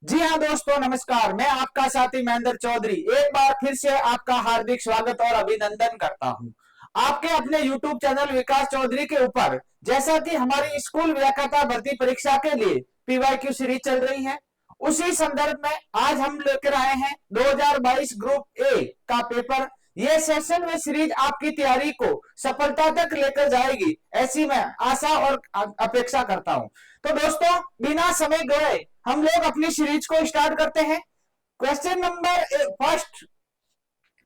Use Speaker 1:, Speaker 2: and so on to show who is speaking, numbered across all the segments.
Speaker 1: जी हाँ दोस्तों, नमस्कार। मैं आपका साथी महेंद्र चौधरी एक बार फिर से आपका हार्दिक स्वागत और अभिनंदन करता हूँ आपके अपने YouTube चैनल विकास चौधरी के ऊपर। जैसा कि हमारी स्कूल व्याख्याता भर्ती परीक्षा के लिए PYQ सीरीज चल रही है, उसी संदर्भ में आज हम लेकर आए हैं 2022 ग्रुप ए का पेपर। यह सेशन में सीरीज आपकी तैयारी को सफलता तक लेकर जाएगी, ऐसी मैं आशा और अपेक्षा करता हूं। तो दोस्तों, बिना समय गए हम लोग अपनी सीरीज को स्टार्ट करते हैं। क्वेश्चन नंबर फर्स्ट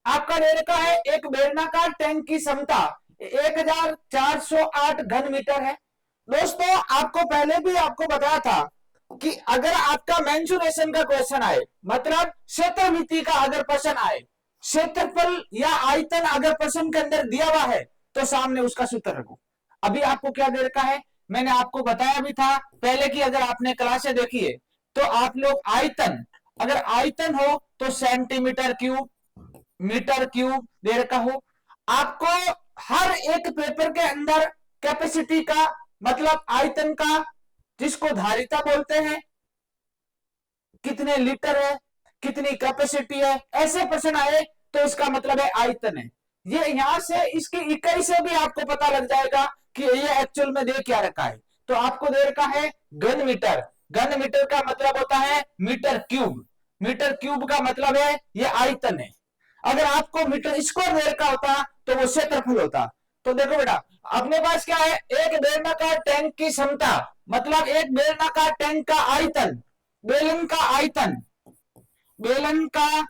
Speaker 1: आपका दे रखा है, एक बेलनाकार टैंक की क्षमता 1408 घन मीटर है। दोस्तों, आपको पहले भी आपको बताया था कि अगर आपका मेंसुरेशन का क्वेश्चन आए, मतलब क्षेत्रमिति का अगर प्रश्न आए, क्षेत्रफल या आयतन अगर प्रश्न के अंदर दिया हुआ है, तो सामने उसका सूत्र रखो। अभी आपको क्या दे रखा है, मैंने आपको बताया भी था पहले की अगर आपने क्लासें देखी है तो आप लोग आयतन, अगर आयतन हो तो सेंटीमीटर क्यूब, मीटर क्यूब दे रखा हो। आपको हर एक पेपर के अंदर कैपेसिटी का मतलब आयतन का, जिसको धारिता बोलते हैं, कितने लीटर है, कितनी कैपेसिटी है, ऐसे प्रश्न आए तो इसका मतलब है आयतन है। ये यहां से इसकी इकाई से भी आपको पता लग जाएगा कि ये एक्चुअल में दे क्या रखा है। तो आपको दे रखा है घन मीटर। घन मीटर का मतलब होता है मीटर क्यूब। मीटर क्यूब का मतलब है ये आयतन है। अगर आपको मीटर स्क्वायर दे रखा होता तो वो क्षेत्रफल होता। तो देखो बेटा, अपने पास क्या है, एक बेलनाकार टैंक की क्षमता, मतलब एक बेलनाकार टैंक का आयतन, बेलन का आयतन, बेलन का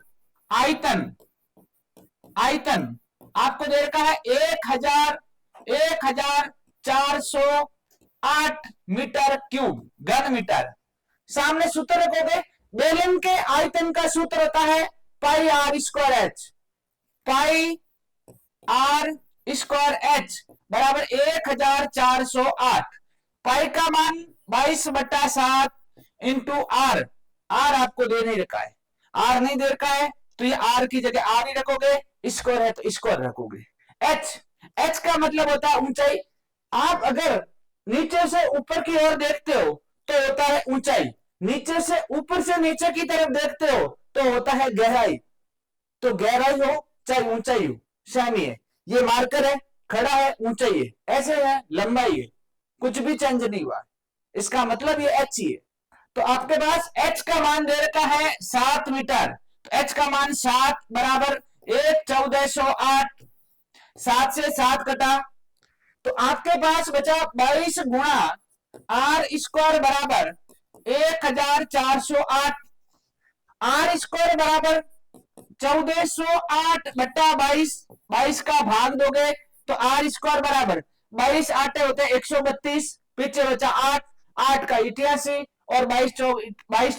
Speaker 1: आयतन, आयतन आपको दे रखा है 1408 मीटर क्यूब घन मीटर। सामने सूत्र रखोगे, बेलन के आयतन का सूत्र होता है pi r square h, pi r square h बराबर 1408। पाई का मान 22/7 इंटू आर। आर आपको दे नहीं रखा है, आर नहीं दे रखा है तो ये आर की जगह आर ही रखोगे, स्क्वायर है तो स्क्वायर रखोगे। एच, एच का मतलब होता है ऊंचाई। आप अगर नीचे से ऊपर की ओर देखते हो तो होता है ऊंचाई, नीचे से ऊपर से नीचे की तरफ देखते हो तो होता है गहराई। तो गहराई हो चाहे ऊंचाई हो सेम ही है। ये मार्कर है, खड़ा है, ऊंचाई है, ऐसे है, लंबाई है, कुछ भी चेंज नहीं हुआ। इसका मतलब ये एच ही है। तो आपके पास एच का मान दे रखा है 7 मीटर। तो एच का मान 7 बराबर 1408, 7 से 7 कटा तो आपके पास बचा 22 गुणा आर स्क्वायर बराबर 1408। आर स्क्वायर बराबर 1408/22, 22 का भाग दोगे तो आर स्क्वायर बराबर 22 आटे होते हैं 132, पीछे बचा 8, 8 का 88 और 22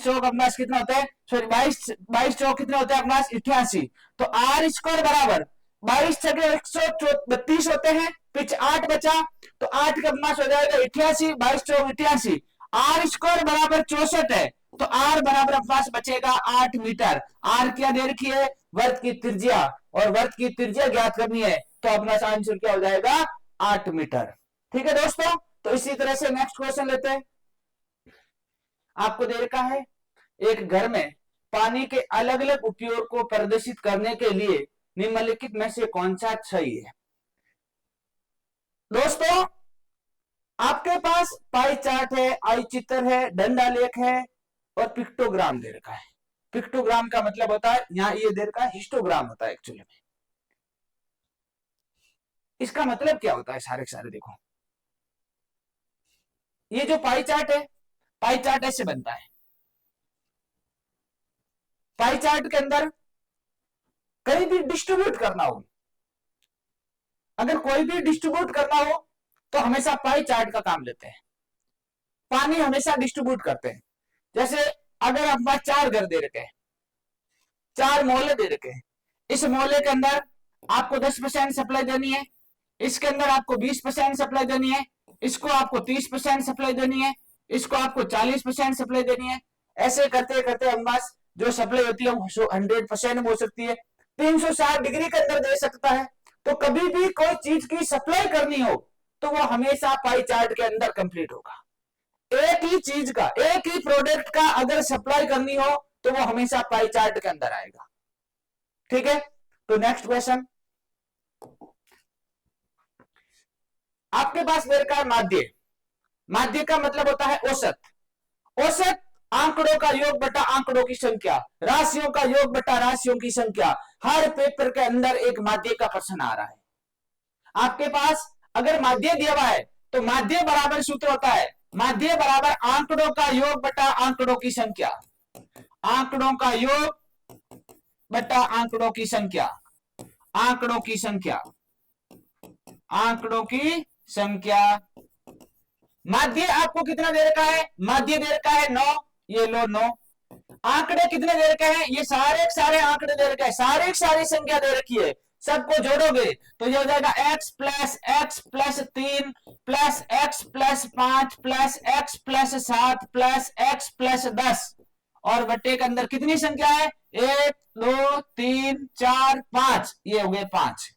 Speaker 1: चौक अपना कितना होता है, सॉरी 22 चौक कितना होता है अपना 88। तो आर स्क्वायर बराबर 22 जगह 132 होते हैं, पिच 8 बचा तो 8 का अपना हो जाएगा 88, 22 चौक 88। आर स्क्वायर बराबर 64 है तो आर बराबर अपने पास बचेगा 8 मीटर। आर क्या दे रखी है, वृत्त की त्रिज्या, और वृत्त की त्रिज्या ज्ञात करनी है तो अपना आंसर क्या हो जाएगा 8 मीटर। ठीक है दोस्तों, तो इसी तरह से नेक्स्ट क्वेश्चन लेते हैं। आपको दे रखा है, एक घर में पानी के अलग अलग उपयोग को प्रदर्शित करने के लिए निम्नलिखित में से कौन सा सही है। दोस्तों, आपके पास पाई चार्ट है, आई चित्र है, डंडा लेख है और पिक्टोग्राम दे रखा है। पिक्टोग्राम का मतलब होता है, यहां ये दे रखा है हिस्टोग्राम होता है एक्चुअली में। इसका मतलब क्या होता है सारे सारे देखो, ये जो पाई चार्ट है, पाई चार्ट ऐसे बनता है। पाई चार्ट के अंदर कहीं भी डिस्ट्रीब्यूट करना हो, अगर कोई भी डिस्ट्रीब्यूट करना हो तो हमेशा पाई चार्ट का काम लेते हैं। पानी हमेशा डिस्ट्रीब्यूट करते हैं। जैसे अगर आपके पास 4 घर दे रखे हैं, 4 मोहल्ले दे रखे हैं, इस मोहल्ले के अंदर आपको 10% सप्लाई देनी है, इसके अंदर आपको 20% सप्लाई देनी है, इसको आपको 30% सप्लाई देनी है, इसको आपको 40% सप्लाई देनी है। ऐसे करते करते हमारे पास जो सप्लाई होती है वो 100% हो सकती है, 360 डिग्री के अंदर दे सकता है। तो कभी भी कोई चीज की सप्लाई करनी हो तो वो हमेशा पाई चार्ट के अंदर कंप्लीट होगा। एक ही चीज का, एक ही प्रोडक्ट का अगर सप्लाई करनी हो तो वो हमेशा पाई चार्ट के अंदर आएगा। ठीक है, तो नेक्स्ट क्वेश्चन, आपके पास दे रखा है माध्य। माध्य का मतलब होता है औसत। औसत आंकड़ों का योग बटा आंकड़ों की संख्या, राशियों का योग बटा राशियों की संख्या। हर पेपर के अंदर एक माध्य का प्रश्न आ रहा है। आपके पास अगर माध्य दिया हुआ है तो माध्य बराबर सूत्र होता है माध्य बराबर आंकड़ों का योग बटा आंकड़ों की संख्या। आंकड़ों का योग बटा आंकड़ों की संख्या। आंकड़ों की संख्या, आंकड़ों की संख्या। माध्य आपको कितना दे रखा है? माध्य दे रखा है 9, ये लो 9। आंकड़े कितने दे रखे हैं? ये सारे आंकड़े दे रखे हैं, सारी संख्या दे रखी है। सबको जोड़ोगे तो ये हो जाएगा x plus 3 plus x plus 5 plus x plus 7 plus x plus 10 और बट्टे के अंदर कितनी संख्या है? 1 2 3 4 5, ये हो गए 5।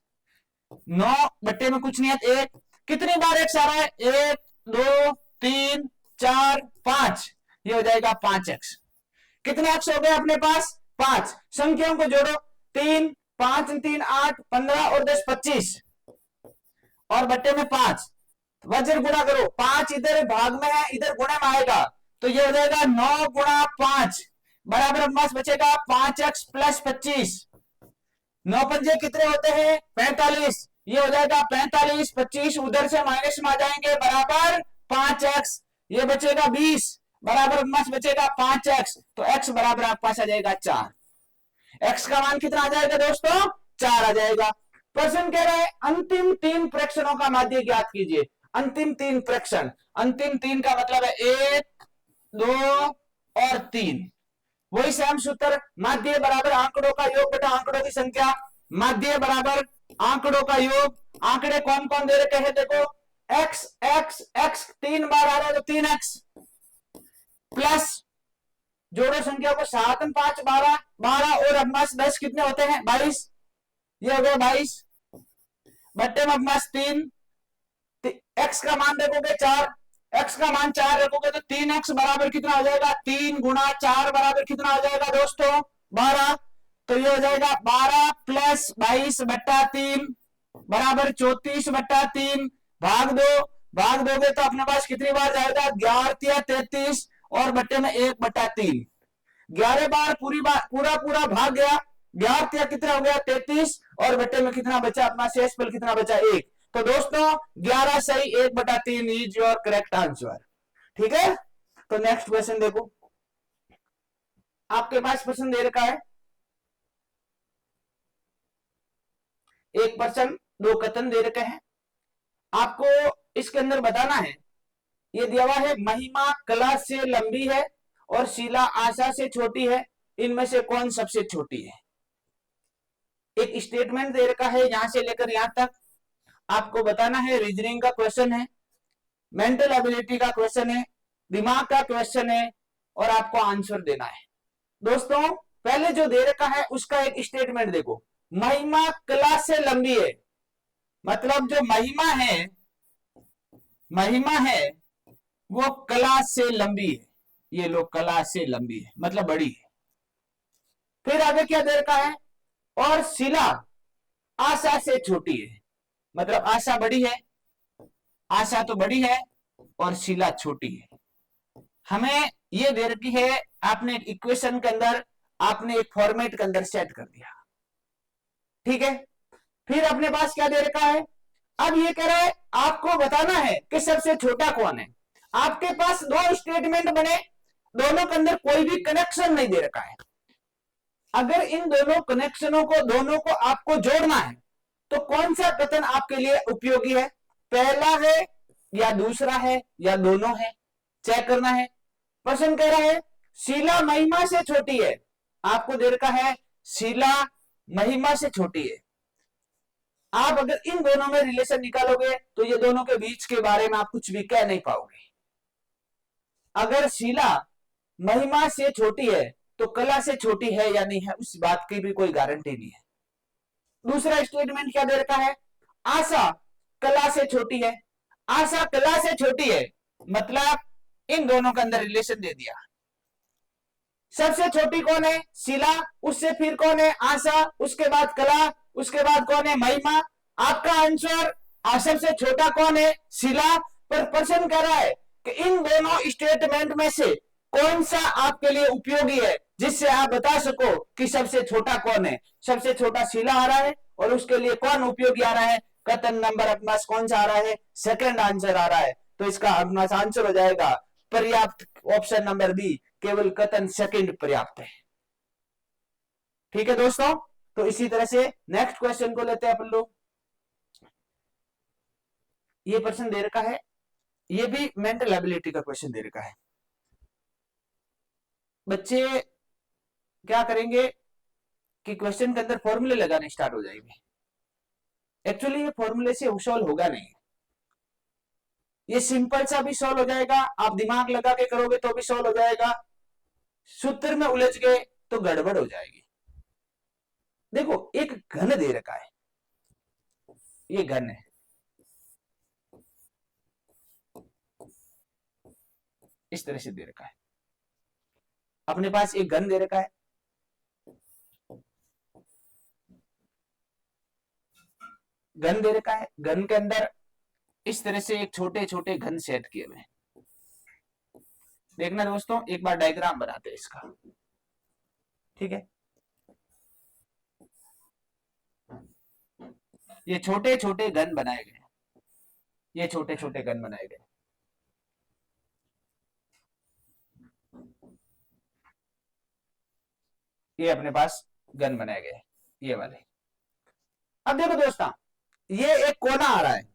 Speaker 1: 9 बट्टे में कुछ नहीं है, 1। कितनी बार x आ रहा है? 1 2 3 4 5, ये हो जाएगा 5x। कितने x हो गए अपने पास? 5। संख्याओं को जोड़ो, 3 5 3 8 15 और 10 25 और बट्टे में 5। वज्र गुणा करो, 5 इधर भाग में है, इधर गुणे में आएगा तो ये हो जाएगा 9 गुणा 5 बराबर हमारे पास बचेगा 5x प्लस 25। 9 पंजे कितने होते हैं? 45। ये हो जाएगा 45, 25 उधर से माइनस में आ जाएंगे बराबर 5x। ये बचेगा 20 बराबर हमारे बचेगा 5x, तो x बराबर आपके पास आ जाएगा 4। x का मान कितना आ जाएगा दोस्तों? 4 आ जाएगा। प्रश्न कह रहा है अंतिम 3 फ्रैक्शनों का माध्य ज्ञात कीजिए। अंतिम 3 फ्रैक्शन, अंतिम 3 का मतलब है 1 2 और 3। वही सेम सूत्र, माध्य बराबर आंकड़ों का योग बटा आंकड़ों की संख्या। माध्य बराबर आंकड़ों का योग। आंकड़े कौन कौन दे रखे हैं? देखो x x x 3 बार आ रहा है तो 3x प्लस जोड़ो संख्या को 7 5 12 12 और अब्बास 10 कितने होते हैं? 22। ये हो गया 22 बट्टे में अब्बास 3। x का मान देखोगे 4, x का मान 4 रखोगे तो 3x बराबर कितना हो जाएगा? 3 गुणा 4 बराबर कितना हो जाएगा दोस्तों? 12। तो ये हो जाएगा 12 प्लस 22 बट्टा 3 बराबर 34 बट्टा 3। भाग दोगे तो अपने पास कितनी बार जाएगा? 11 या 33 और बट्टे में 1 बट्टा 3। 11 बार पूरा भाग गया, 11 कितना हो गया? 33 और बट्टे में कितना बचा? अपना शेषफल कितना बचा? 1। तो दोस्तों 11 सही 1 बटा 3 इज योर करेक्ट आंसर। ठीक है, तो नेक्स्ट क्वेश्चन देखो, आपके पास प्रश्न दे रखा है 1 प्रश्न 2 कथन दे रखे हैं। आपको इसके अंदर बताना है, ये दिया हुआ है महिमा कला से लंबी है और शीला आशा से छोटी है, इनमें से कौन सबसे छोटी है? एक स्टेटमेंट दे रखा है यहां से लेकर यहां तक, आपको बताना है। रीजनिंग का क्वेश्चन है, मेंटल एबिलिटी का क्वेश्चन है, दिमाग का क्वेश्चन है और आपको आंसर देना है। दोस्तों पहले जो दे रखा है उसका एक स्टेटमेंट देखो, महिमा कला से लंबी है, मतलब जो महिमा है वो कला से लंबी है। ये लो कला से लंबी है मतलब बड़ी है। फिर आगे क्या दे रखा है? और शिला आशा से छोटी है, मतलब आशा बड़ी है, आशा तो बड़ी है और शिला छोटी है। हमें ये दे रखी है, आपने एक इक्वेशन के अंदर, आपने एक फॉर्मेट के अंदर सेट कर दिया। ठीक है, फिर अपने पास क्या दे रखा है? अब ये कह रहा है आपको बताना है कि सबसे छोटा कौन है। आपके पास 2 स्टेटमेंट बने, दोनों के अंदर कोई भी कनेक्शन नहीं दे रखा है। अगर इन दोनों कनेक्शनों को, दोनों को आपको जोड़ना है तो कौन सा कथन आपके लिए उपयोगी है? पहला है या दूसरा है या दोनों है, चेक करना है। प्रश्न कह रहा है शीला महिमा से छोटी है, आपको दे रखा है शीला महिमा से छोटी है। आप अगर इन दोनों में रिलेशन निकालोगे तो ये दोनों के बीच के बारे में आप कुछ भी कह नहीं पाओगे। अगर शीला महिमा से छोटी है तो कला से छोटी है या नहीं है, उस बात की भी कोई गारंटी नहीं है। दूसरा स्टेटमेंट क्या दे रखा है? आशा कला से छोटी है। आशा कला से छोटी है मतलब इन दोनों के अंदर रिलेशन दे दिया। सबसे छोटी कौन है? शिला। उससे फिर कौन है? आशा। उसके बाद कला। उसके बाद कौन है? महिमा। आपका आंसर सबसे छोटा कौन है? शिला। पर प्रश्न कह रहा है कि इन दोनों स्टेटमेंट में से कौन सा आपके लिए उपयोगी है, जिससे आप बता सको कि सबसे छोटा कौन है। सबसे छोटा शिला आ रहा है और उसके लिए कौन उपयोगी आ रहा है? कथन नंबर अपने पास कौन सा आ रहा है? सेकंड आंसर आ रहा है। तो इसका अपना आंसर हो जाएगा पर्याप्त, ऑप्शन नंबर बी, केवल कथन सेकंड पर्याप्त है। ठीक है दोस्तों, तो इसी तरह से नेक्स्ट क्वेश्चन को लेते हैं अपन लोग। ये प्रश्न दे रखा है, ये भी मेंटल एबिलिटी का क्वेश्चन दे रखा है। बच्चे क्या करेंगे कि क्वेश्चन के अंदर फॉर्मूले लगाने स्टार्ट हो जाएंगे। एक्चुअली ये फॉर्मूले से सॉल्व होगा नहीं, ये सिंपल सा भी सॉल्व हो जाएगा, आप दिमाग लगा के करोगे तो भी सॉल्व हो जाएगा, सूत्र में उलझ गए तो गड़बड़ हो जाएगी। देखो एक घन दे रखा है, ये घन है, इस तरह से दे रखा है। अपने पास एक घन दे रखा है, घन दे रखा है, घन के अंदर इस तरह से एक छोटे छोटे घन सेट किए हुए हैं। देखना दोस्तों, एक बार डायग्राम बनाते हैं इसका, ठीक है। ये छोटे छोटे घन बनाए गए, ये छोटे छोटे घन बनाए गए। ये अपने पास घन बनाए गए, ये वाले। अब देखो दोस्तों, ये एक कोना आ रहा है,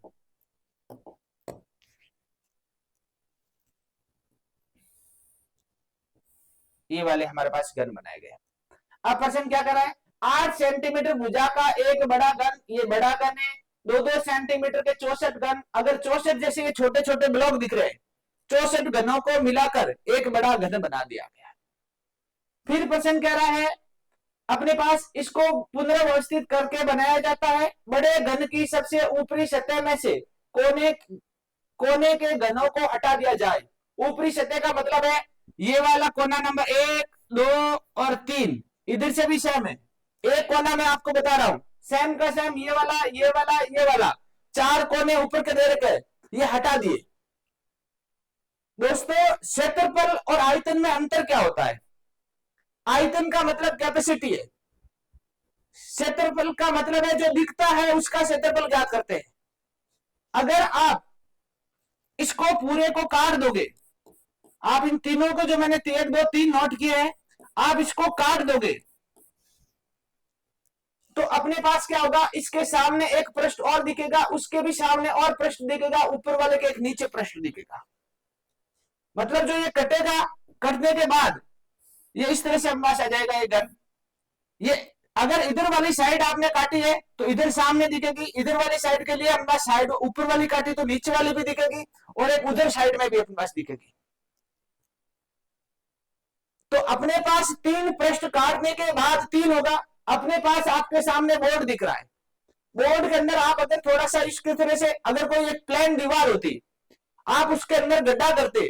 Speaker 1: ये वाले हमारे पास घन बनाए गए। अब प्रश्न क्या कर रहा है? 8 सेंटीमीटर भुजा का एक बड़ा घन, ये बड़ा घन है, 2-2 सेंटीमीटर के 64 घन। अगर 64 जैसे ये छोटे छोटे ब्लॉक दिख रहे हैं, 64 घनों को मिलाकर एक बड़ा घन बना दिया गया। फिर प्रश्न कह रहा है अपने पास इसको पुनर्व्यवस्थित करके बनाया जाता है। बड़े घन की सबसे ऊपरी सतह में से कोने कोने के घनों को हटा दिया जाए। ऊपरी सतह का मतलब है ये वाला कोना नंबर 1, 2 और 3, इधर से भी सेम है। एक कोना मैं आपको बता रहा हूं, सेम का सेम, ये वाला ये वाला ये वाला, 4 कोने ऊपर के दे रखे, ये हटा दिए। दोस्तों क्षेत्रफल और आयतन में अंतर क्या होता है? आयतन का मतलब कैपेसिटी है, क्षेत्रफल का मतलब है जो दिखता है उसका क्षेत्रफल ज्ञात करते हैं। अगर आप इसको पूरे को काट दोगे, आप इन तीनों को जो मैंने 1, 2, 3 नोट किए हैं, आप इसको काट दोगे तो अपने पास क्या होगा? इसके सामने एक पृष्ठ और दिखेगा, उसके भी सामने और पृष्ठ दिखेगा, ऊपर वाले के एक नीचे पृष्ठ दिखेगा। मतलब जो ये कटेगा, कटने के बाद ये इस तरह से अपने पास आ जाएगा ये घन। ये अगर इधर वाली साइड आपने काटी है तो इधर सामने दिखेगी, इधर वाली साइड के लिए अपना साइड ऊपर वाली काटी तो नीचे वाली भी दिखेगी, और एक उधर साइड में भी अपने पास दिखेगी। तो अपने पास 3 पृष्ठ काटने के बाद 3 होगा। अपने पास आपके सामने बोर्ड दिख रहा है, बोर्ड के अंदर आप अगर थोड़ा सा इसके तरह से अगर कोई एक प्लेन दीवार होती, आप उसके अंदर गड्ढा करते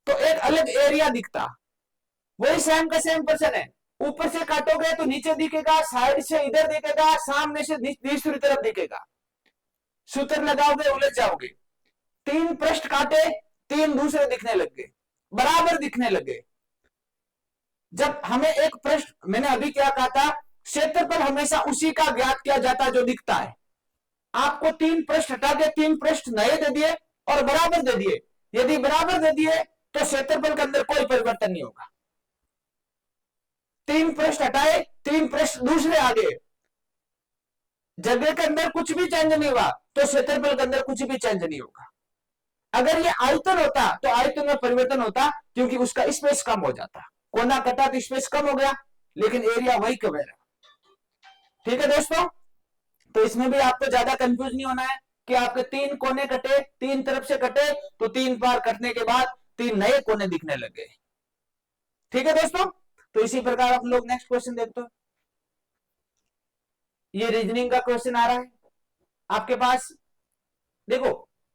Speaker 1: तो एक अलग एरिया दिखता। वही सेम का सेम पर्सन है, ऊपर से काटोगे तो नीचे दिखेगा, साइड से इधर दिखेगा, सामने से दूसरी तरफ दिखेगा। सूत्र लगाओगे उलझ जाओगे। 3 पृष्ठ काटे, 3 दूसरे दिखने लग गए, बराबर दिखने लगे। जब हमें एक पृष्ठ, मैंने अभी क्या कहा था, क्षेत्रफल हमेशा उसी का ज्ञात किया जाता है जो दिखता है। आपको 3 पृष्ठ हटा के 3 पृष्ठ नए दे दिए और बराबर दे दिए। यदि बराबर दे दिए तो क्षेत्रफल के अंदर कोई परिवर्तन नहीं होगा। 3 पृष्ठ हटाए, 3 पृष्ठ दूसरे आ गए, जगह के अंदर कुछ भी चेंज नहीं हुआ तो क्षेत्रफल के अंदर कुछ भी चेंज नहीं होगा। अगर ये आयतन होता तो आयतन में परिवर्तन होता, क्योंकि उसका स्पेस कम हो जाता। कोना कटा तो स्पेस कम हो गया, लेकिन एरिया वही कम है। ठीक है दोस्तों, तो इसमें भी आपको ज्यादा कंफ्यूज नहीं होना है कि आपके 3 कोने कटे, 3 तरफ से कटे तो 3 बार कटने के बाद 3 नए कोने दिखने लगे। ठीक है दोस्तों, तो इसी प्रकार हम लोग नेक्स्ट क्वेश्चन देखते हैं। ये रीजनिंग का क्वेश्चन आ रहा है आपके पास। देखो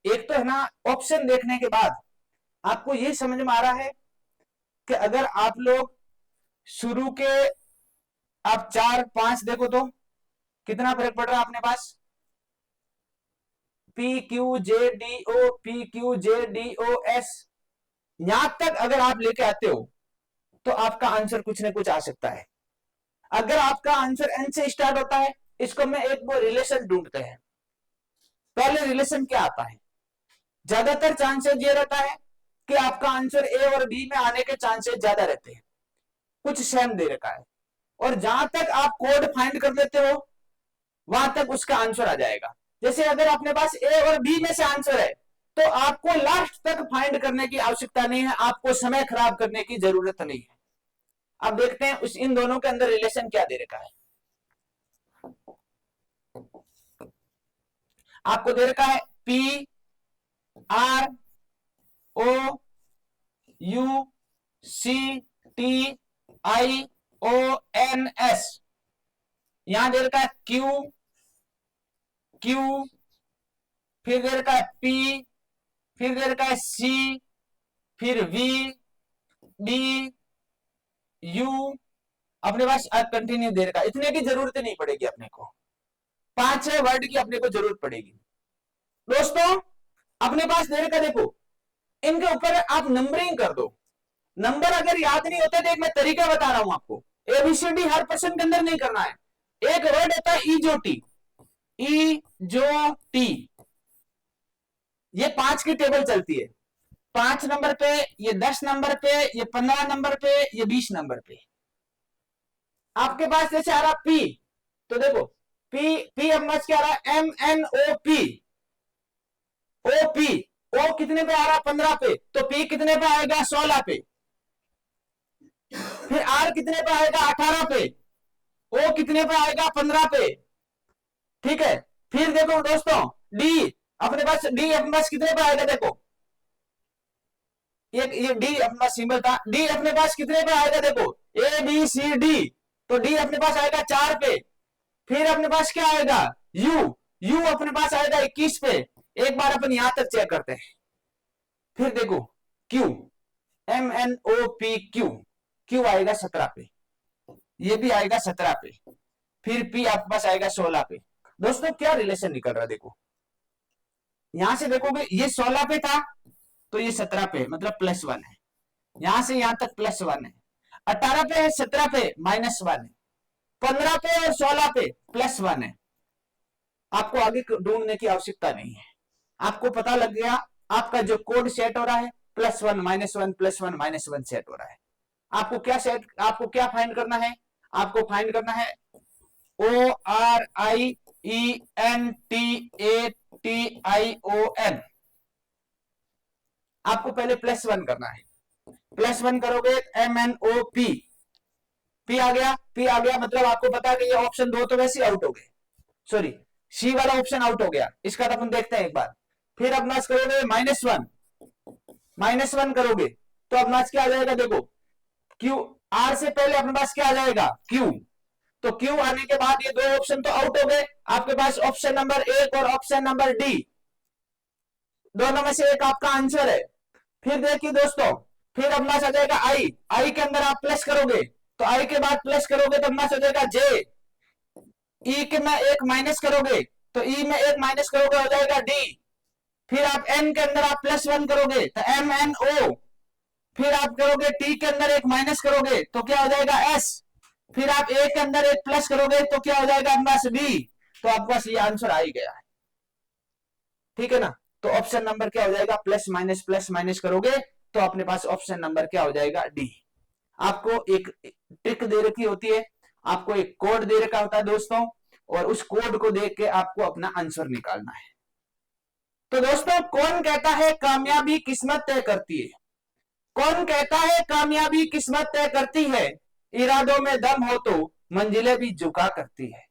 Speaker 1: एक तो है ना, ऑप्शन देखने के बाद आपको ये समझ में आ रहा है कि अगर आप लोग शुरू के आप 4 5 देखो तो कितना फर्क पड़ रहा है अपने पास, पी क्यू जे डी ओ, पी क्यू जे डी ओ एस, यहां तक अगर आप लेके आते हो तो आपका आंसर कुछ ना कुछ आ सकता है। अगर आपका आंसर एन से स्टार्ट होता है, इसको मैं एक वो रिलेशन ढूंढते हैं। पहले रिलेशन क्या आता है, ज्यादातर चांसेस ये रहता है कि आपका आंसर ए और बी में आने के चांसेस ज्यादा रहते हैं, कुछ सेम दे रखा है, और जहां तक आप कोड फाइंड कर लेते हो वहां तक उसका आंसर आ जाएगा। जैसे अगर अपने पास ए और बी में से आंसर है तो आपको लास्ट तक फाइंड करने की आवश्यकता नहीं है, आपको समय खराब करने की जरूरत नहीं है। अब देखते हैं उस इन दोनों के अंदर रिलेशन क्या दे रखा है। आपको दे रखा है P R O U C T I O N S, यहां दे रखा है क्यू क्यू, फिर दे रखा है पी, फिर दे रखा है सी, फिर वी डी यू, अपने पास कंटिन्यू दे रखा है। इतने की जरूरत नहीं पड़ेगी अपने को, 5-6 वर्ड की अपने को जरूरत पड़ेगी। दोस्तों अपने पास दे रखा, देखो इनके ऊपर आप नंबरिंग कर दो। नंबर अगर याद नहीं होते तो एक मैं तरीका बता रहा हूं आपको, एबीसीडी हर पर्सन के अंदर नहीं करना है। एक वर्ड होता है ई जो टी, ई जो टी, ये 5 की टेबल चलती है, 5 नंबर पे, ये 10 नंबर पे, ये 15 नंबर पे, ये 20 नंबर पे। आपके पास जैसे आ रहा पी, तो देखो पी पी अब मच क्या आ रहा है, M N O P, O P, O कितने पे आ रहा है 15 पे, तो पी कितने पे आएगा 16 पे। फिर आर कितने पे आएगा 18 पे, ओ कितने पे आएगा 15 पे। ठीक है, फिर देखो दोस्तों डी, अपने पास डी अपने पास कितने पे आएगा, देखो ये डी अपने पास सिंबल था, डी अपने पास कितने पे आएगा, देखो ए बी सी डी, तो डी अपने पास आएगा 4 पे। फिर अपने पास क्या आएगा यू, यू अपने पास आएगा 21 पे। एक बार अपन यहां तक चेक करते हैं। फिर देखो Q, M N O P Q, Q आएगा 17 पे, ये भी आएगा 17 पे। फिर पी आपके पास आएगा 16 पे। दोस्तों क्या रिलेशन निकल रहा है, देखो यहां से देखोगे ये 16 पे था तो ये 17 पे, मतलब +1 है, यहां से यहां तक +1 है, 18 पे है, 17 पे -1 है, 15 पे और 16 पे +1 है। आपको आगे ढूंढने की आवश्यकता नहीं है, आपको पता लग गया आपका जो कोड सेट हो रहा है +1 -1 +1 -1 सेट हो रहा है। आपको क्या सेट, आपको क्या फाइंड करना है, आपको फाइंड करना है ORIENTATION। आपको पहले +1 करना है, +1 करोगे MNOP, पी आ गया, पी आ गया, मतलब आपको पता है कि ये ऑप्शन 2 तो वैसे आउट हो गए, सॉरी सी वाला ऑप्शन आउट हो गया, इसका तो अपन देखते हैं एक बार। फिर अब मैच करोगे -1 करोगे तो अब मैच क्या आ जाएगा, देखो क्यू, आर से पहले अपने पास क्या आ जाएगा क्यू, तो क्यू आने के बाद ये 2 ऑप्शन तो आउट हो गए, आपके पास ऑप्शन नंबर 1 और ऑप्शन नंबर डी, दोनों में से एक आपका आंसर है। फिर देखिए दोस्तों, फिर अब मैच आ जाएगा आई, आई के अंदर आप प्लस करोगे तो आई के बाद प्लस करोगे तो मैच हो जाएगा जे, ई के में एक माइनस करोगे तो ई में एक माइनस करोगे हो जाएगा डी। फिर आप एन के अंदर आप +1 करोगे तो MNO, फिर आप करोगे टी के अंदर एक माइनस करोगे तो क्या हो जाएगा एस, फिर आप ए के अंदर एक प्लस करोगे तो क्या हो जाएगा आपके पास बी, तो आपके पास ये आंसर आ ही गया है। ठीक है ना, तो ऑप्शन नंबर क्या हो जाएगा, प्लस माइनस करोगे तो अपने पास ऑप्शन नंबर क्या हो जाएगा डी। आपको एक ट्रिक दे रखी होती है, आपको एक कोड दे रखा होता है दोस्तों, और उस कोड को देख के आपको अपना आंसर निकालना है। तो दोस्तों कौन कहता है कामयाबी किस्मत तय करती है, कौन कहता है कामयाबी किस्मत तय करती है, इरादों में दम हो तो मंजिलें भी झुका करती है,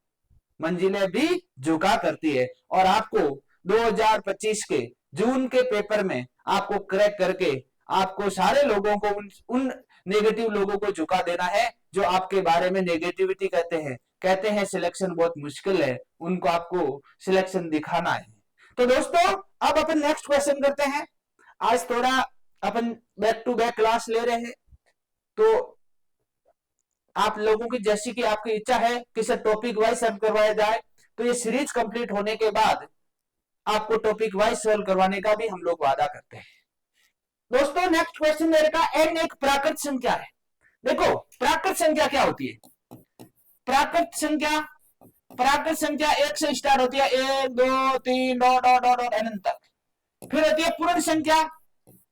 Speaker 1: मंजिलें भी झुका करती है। और आपको 2025 के जून के पेपर में आपको क्रैक करके आपको सारे लोगों को उन नेगेटिव लोगों को झुका देना है जो आपके बारे में नेगेटिविटी कहते हैं सिलेक्शन बहुत मुश्किल है, उनको आपको सिलेक्शन दिखाना है। तो दोस्तों अब अपन नेक्स्ट क्वेश्चन करते हैं। आज थोड़ा अपन बैक टू बैक क्लास ले रहे हैं, तो आप लोगों की जैसी कि आपकी इच्छा है कि सर टॉपिक वाइज सॉल्व करवाया जाए, तो ये सीरीज कंप्लीट होने के बाद आपको टॉपिक वाइज सॉल्व करवाने का भी हम लोग वादा करते हैं। दोस्तों नेक्स्ट क्वेश्चन मेरे का, एन एक प्राकृत संख्या है। देखो प्राकृत संख्या क्या होती है? प्राकृत संख्या एक से स्टार्ट होती है, 1 2 3 डॉट डॉट डॉट अनंत तक। फिर होती है पूर्ण संख्या,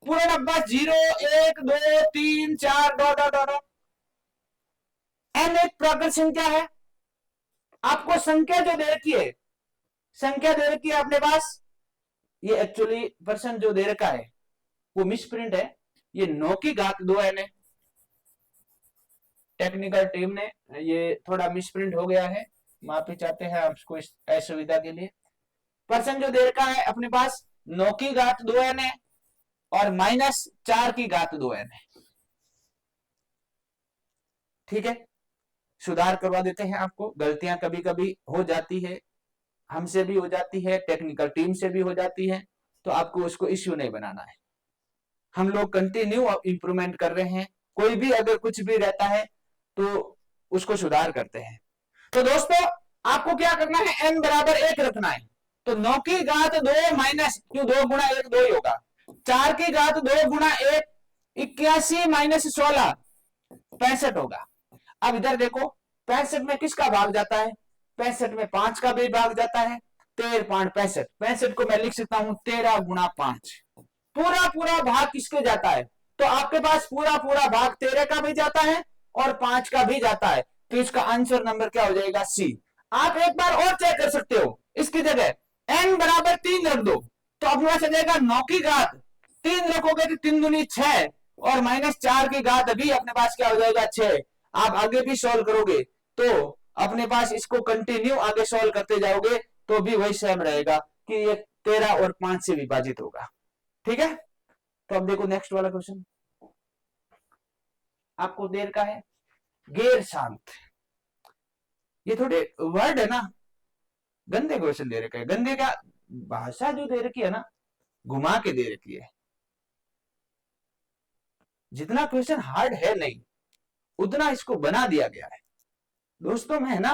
Speaker 1: पूर्ण अब्बा 0 1 2 3 4 डॉट डॉट डॉट। एन एक प्राकृत संख्या है। आपको संख्या जो दे रखी है, संख्या दे रखी है अपने पास, ये एक्चुअली पर्सन जो दे रखा है वो मिसप्रिंट है, ये 9 की घात 2 एन है। टेक्निकल टीम ने ये थोड़ा मिसप्रिंट हो गया है, माफी चाहते हैं आपको इस असुविधा के लिए। पर्सन जो दे रखा है अपने पास 9 की घात 2 एन है और -4 की घात 2 एन है। ठीक है, सुधार करवा देते हैं आपको। गलतियां कभी कभी हो जाती है, हमसे भी हो जाती है, टेक्निकल टीम से भी हो जाती है, तो आपको उसको इश्यू नहीं बनाना है। हम लोग कंटिन्यू इंप्रूवमेंट कर रहे हैं, कोई भी अगर कुछ भी रहता है तो उसको सुधार करते हैं। तो दोस्तों आपको क्या करना है, n बराबर 1 रखना है। तो 9 की घात 2 माइनस, क्यों 2 गुणा 1 2 ही होगा, 4 की घात 2 गुणा 1 81 माइनस 16 65 होगा। अब इधर देखो 65 में किसका भाग जाता है, 65 में 5 का भी भाग जाता है, 13 5 65, 65 को मैं लिख सकता हूं 13 गुणा 5। पूरा पूरा भाग किसके जाता है, तो आपके पास पूरा पूरा भाग 13 का भी जाता है और 5 का भी जाता है, तो इसका आंसर नंबर क्या हो जाएगा, सी। आप एक बार और चेक कर सकते हो, इसकी जगह n बराबर 3 रख दो, तो अपने पास आ जाएगा 9 की घात 3 रखोगे तो 3 दूनी 6 और -4 की घात अभी अपने पास क्या हो जाएगा 6। आप आगे भी सॉल्व करोगे तो अपने पास इसको कंटिन्यू आगे सॉल्व करते जाओगे तो भी वही सेम रहेगा कि ये 13 और 5 से विभाजित होगा। ठीक है, तो अब देखो नेक्स्ट वाला क्वेश्चन आपको देर का है, गैर शांत। ये थोड़े वर्ड है ना, गंदे क्वेश्चन दे रखे हैं। गंदे का भाषा जो दे रखी है ना, घुमा के दे रखी है। जितना क्वेश्चन हार्ड है नहीं उतना इसको बना दिया गया है। दोस्तों मैं ना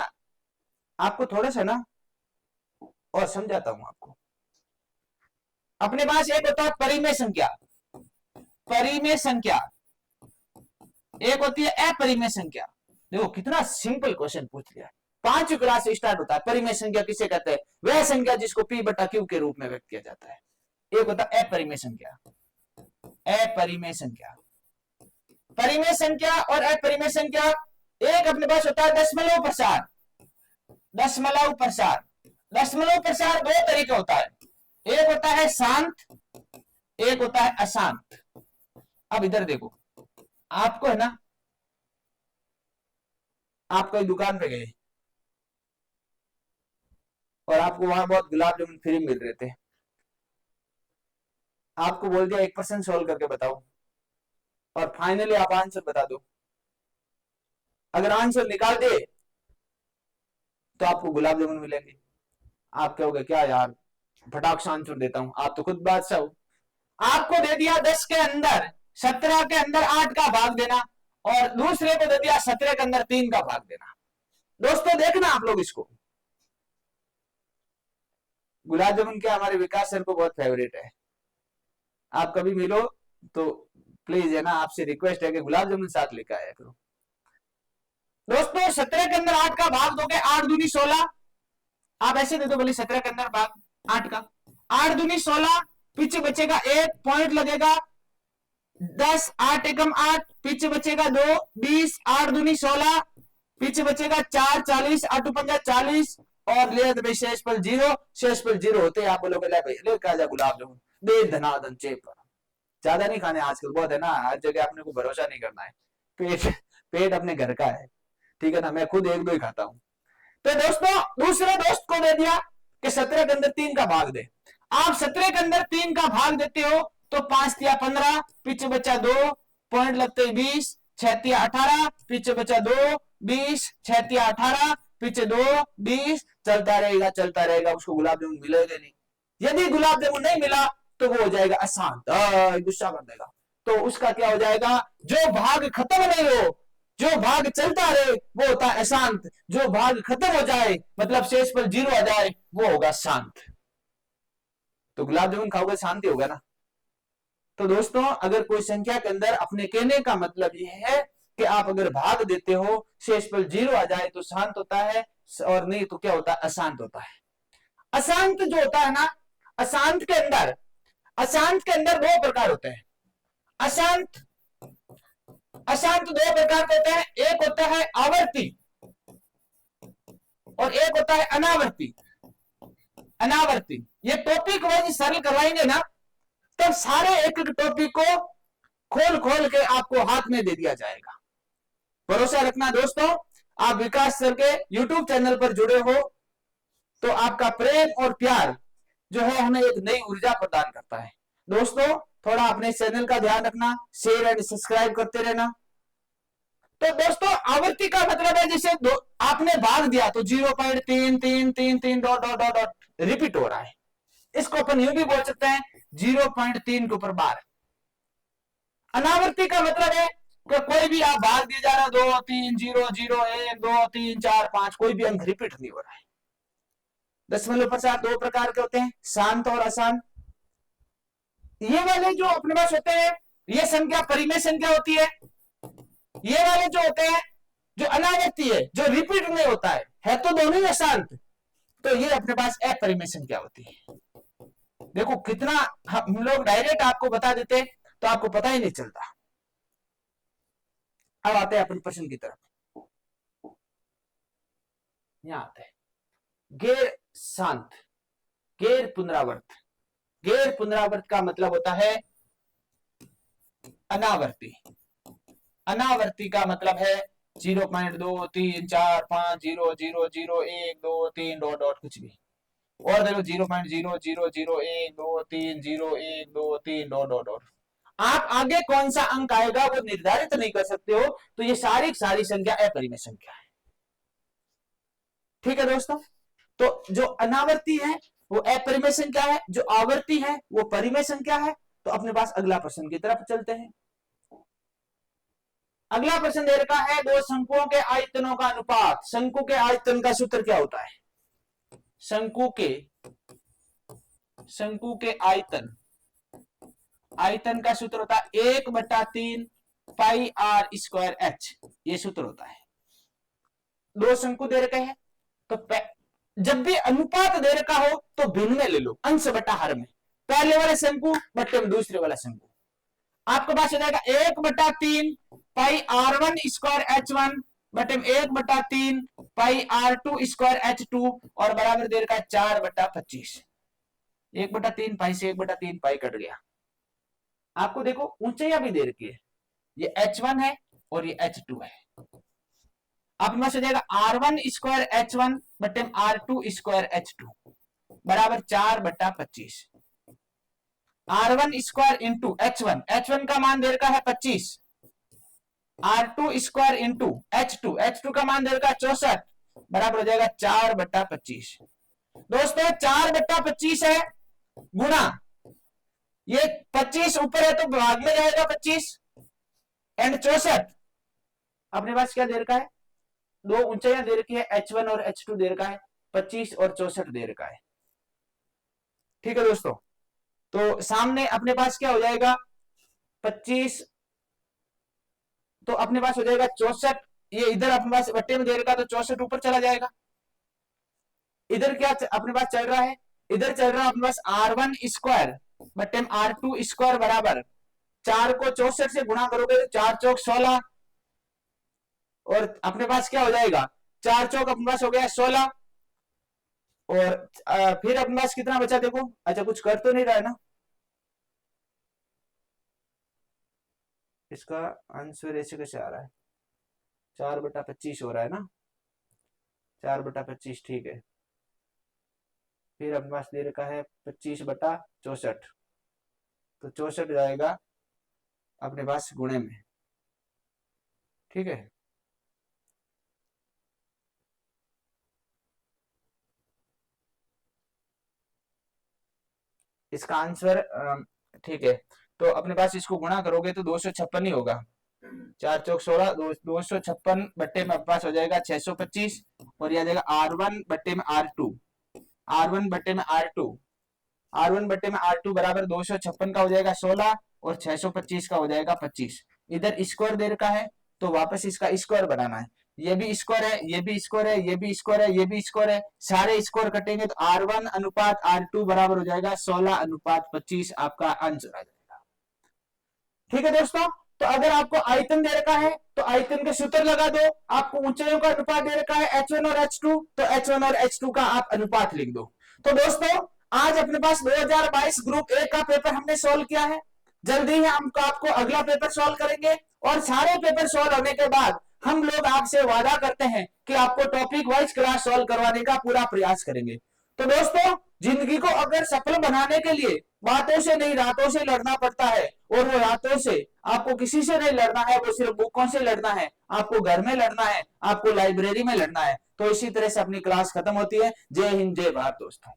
Speaker 1: आपको थोड़ा सा ना और समझाता हूं आपको। अपने पास एक होता है परिमेय संख्या, परिमेय संख्या, एक होती है अपरिमेय संख्या। देखो कितना सिंपल क्वेश्चन पूछ लिया। 5वीं क्लास से स्टार्ट होता है। परिमेय संख्या किसे कहते हैं, वह संख्या जिसको p बटा q के रूप में व्यक्त किया जाता है। एक होता है अपरिमेय संख्या, अपरिमेय संख्या, परिमेय संख्या और अपरिमेय संख्या। एक अपने पास होता है दशमलव प्रसार, दशमलव प्रसार। दशमलव प्रसार दो तरीके होता है, एक होता है शांत, एक होता है अशांत। अब इधर देखो, आपको है ना, आप कोई दुकान पे गए और आपको वहां बहुत गुलाब जामुन फ्री मिल रहे थे, आपको बोल दिया 1% सोल्व करके बताओ और फाइनली आप आंसर बता दो। अगर आंसर निकाल दे तो आपको गुलाब जामुन मिलेंगे। आप कहोगे क्या यार फटाक से आंसर देता हूं, आप तो खुद बादशाह हो। आपको दे दिया 10 के अंदर 17 के अंदर 8 का भाग देना और दूसरे को दे दिया 17 के अंदर 3 का भाग देना। दोस्तों देखना आप लोग इसको, गुलाब जामुन क्या हमारे विकास सर को बहुत फेवरेट है। आप कभी मिलो तो प्लीज है ना, आपसे रिक्वेस्ट है कि गुलाब जामुन साथ लेकर आया करो। दोस्तों 17 के अंदर 8 का भाग दोगे, 8 दूनी 16, आप ऐसे दे दो भले 17 के अंदर भाग 8 का, 8 दूनी 16, पीछे बचेगा 1 पॉइंट लगेगा 10, 8 एकम 8, पीछे बचेगा 2 20, 8 दूनी 16, पीछे बचेगा 4 40, 8 पंजा 40 और ले शेष पर 0, शेष पर 0 होते आप बोलोगे ले भाई ले का जा गुलाब जामुन दे धनाधन चेप। ज्यादा नहीं खाने आजकल, बहुत है ना, हर जगह अपने को भरोसा नहीं करना है। पेट अपने घर का है, ठीक है ना, मैं खुद 1 2 ही खाता हूं। तो दोस्तों दूसरे दोस्त को दे दिया कि 17 के अंदर 3 का भाग दे। आप 17 के अंदर 3 का भाग देते हो तो 5 तिया 15, पीछे बचा 2 पॉइंट लगते 20, 6 तिया 18, पीछे बचा 2 20, 6 तिया 18, पीछे 2 20, चलता रहेगा, उसको गुलाब जामुन मिलेगा नहीं। यदि गुलाब जामुन नहीं मिला तो वो हो जाएगा अशांत, गुस्सा कर देगा, तो उसका क्या हो जाएगा, जो भाग खत्म नहीं हो, जो भाग चलता रहे वो होता है अशांत, जो भाग खत्म हो जाए मतलब शेषफल 0 आ जाए वो होगा शांत। तो गुलाब जामुन खाओगे शांति होगा ना। तो दोस्तों अगर कोई संख्या के अंदर, अपने कहने का मतलब यह है कि आप अगर भाग देते हो शेषफल 0 आ जाए तो शांत होता है, और नहीं तो क्या होता है, अशांत होता है। अशांत जो होता है ना, अशांत के अंदर, अशांत के अंदर दो प्रकार होते हैं। अशांत, अशांत दो प्रकार के होते हैं, एक होता है आवर्ती और एक होता है अनावर्ती। अनावर्ती, ये टॉपिक वाइज सरल करवाएंगे ना, तब सारे एक एक टॉपिक को खोल खोल के आपको हाथ में दे दिया जाएगा। भरोसा रखना दोस्तों, आप विकास सर के यूट्यूब चैनल पर जुड़े हो तो आपका प्रेम और प्यार जो है हमें एक नई ऊर्जा प्रदान करता है। दोस्तों थोड़ा अपने चैनल का ध्यान रखना, शेयर एंड सब्सक्राइब करते रहना। तो दोस्तों आवृत्ति का मतलब है जैसे आपने भाग दिया तो 0.333 dot dot dot dot repeat हो रहा है। इसको अपन यूं भी बोल सकते हैं 0.3 के ऊपर बार। अनावर्ती का मतलब है कि कोई भी आप भाग दिए जा रहे हो 2 3 0 0 1 2 3 4 5, कोई भी अंक रिपीट नहीं हो रहा है। दशमलव प्रसार दो प्रकार के होते हैं, शांत और अशांत। ये वाले जो अपने पास होते हैं ये संख्या परिमेय संख्या होती है। ये वाले जो होते हैं जो अनावर्ती है, जो रिपीट नहीं होता है तो दोनों ही अशांत, तो ये अपने पास अपरिमेय संख्या होती है। देखो कितना हम लोग डायरेक्ट आपको बता देते तो आपको पता ही नहीं चलता। अब आते हैं अपने प्रश्न की तरफ। यहां आते हैं गैर शांत, गैर पुनरावर्त। गैर पुनरावर्त का मतलब होता है अनावर्ती। अनावर्ती का मतलब है 0.23450000123 डॉट डॉट कुछ भी, और देखो 0.00001230123 डॉट डॉट डॉट। आप आगे कौन सा अंक आएगा वो निर्धारित नहीं कर सकते हो, तो ये सारी सारी संख्या अपरिमेय संख्या है। ठीक है दोस्तों, तो जो अनावर्ती है वो अपरिमेय संख्या है, जो आवर्ती है वो परिमेय संख्या है। तो अपने पास अगला प्रश्न की तरफ चलते हैं। अगला प्रश्न दे रखा है दो शंकुओं के आयतनों का अनुपात। शंकु के आयतन का सूत्र क्या होता है? शंकु के आयतन, आयतन का सूत्र होता है 1/3 पाई आर स्क्वायर एच। ये सूत्र होता है। दो शंकु दे रखे हैं तो जब भी अनुपात दे रखा हो तो भिन्न में ले लो, अंश बटा हर में। पहले वाले शंकु बटे में दूसरे वाला शंकु, आपके पास हो जाएगा 1/3 पाई R1 स्क्वायर H1 बटे 1/3 पाई R2 स्क्वायर H2 और बराबर दे रखा है 4/25। 1/3 पाई से 1/3 पाई कट गया। आपको देखो ऊंचाइयां भी दे रखी है, ये H1 है और ये H2 है। आपके पास हो जाएगा R1 स्क्वायर H1 बटे R2 स्क्वायर H2 बराबर 4/25। R1 square into H1, H1 का मान दे रखा है 25, R2 square into H2, H2 का मान दे रखा है 64 बराबर हो जाएगा 4/25। दोस्तों 4/25 है गुणा, ये 25 ऊपर है तो भाग में जाएगा 25 एंड 64। अपने पास क्या दे रखा है, दो ऊंचाइयां दे रखी है H1 और H2 दे रखा है 25 और 64 दे रखा है। ठीक है दोस्तों, तो सामने अपने पास क्या हो जाएगा 25, तो अपने पास हो जाएगा 64। ये इधर अपने पास बट्टे में दे रखा तो 64 ऊपर चला जाएगा। इधर क्या अपने पास चल रहा है, इधर चल रहा है अपने पास R1 स्क्वायर बट्टे में R2 स्क्वायर बराबर 4 को 64 से गुणा करोगे तो 4 चौक 16 और अपने पास क्या हो जाएगा 4 चौक अपने पास हो गया 16 और फिर अपने पास कितना बचा देखो। अच्छा कुछ कर तो नहीं रहा है ना, इसका आंसर ऐसे कैसे आ रहा है, 4/25 हो रहा है ना, 4/25 ठीक है। फिर अपने पास दे रखा है 25/64, तो 64 जाएगा अपने पास गुणे में। ठीक है, इसका आंसर ठीक है। तो अपने पास इसको गुणा करोगे तो 256 ही होगा। 4 चौक 16, 256 बट्टे में अपने पास हो जाएगा 625, और यह जाएगा R1 बट्टे में R2, R1 बट्टे में R2, R1 बट्टे में R2 बराबर 256 का हो जाएगा 16 और 625 का हो जाएगा 25। इधर स्क्वायर दे रखा है तो वापस इसका स्क्वायर बनाना है। ये भी स्क्वायर है, ये भी स्क्वायर है, ये भी स्क्वायर है, ये भी स्क्वायर है, सारे स्क्वायर कटेंगे तो R1 अनुपात R2 बराबर हो जाएगा 16 अनुपात 25, आपका आंसर आ जाएगा। ठीक है दोस्तों, तो अगर आपको आयतन दे रखा है तो आयतन के सूत्र लगा दो। आपको ऊंचाइयों का अनुपात दे रखा है H1 और H2, तो H1 और H2 का आप अनुपात लिख दो। तो दोस्तों आज अपने पास 2022 ग्रुप ए का पेपर हमने सॉल्व किया है। जल्दी ही हम आपको अगला पेपर सॉल्व करेंगे, और सारे पेपर सॉल्व होने के बाद हम लोग आपसे वादा करते हैं कि आपको टॉपिक वाइज क्लास सॉल्व करवाने का पूरा प्रयास करेंगे। तो दोस्तों जिंदगी को अगर सफल बनाने के लिए बातों से नहीं रातों से लड़ना पड़ता है, और वो रातों से आपको किसी से नहीं लड़ना है, वो सिर्फ बुकों से लड़ना है, आपको घर में लड़ना है, आपको लाइब्रेरी में लड़ना है। तो इसी तरह से अपनी क्लास खत्म होती है। जय हिंद, जय भारत दोस्तों।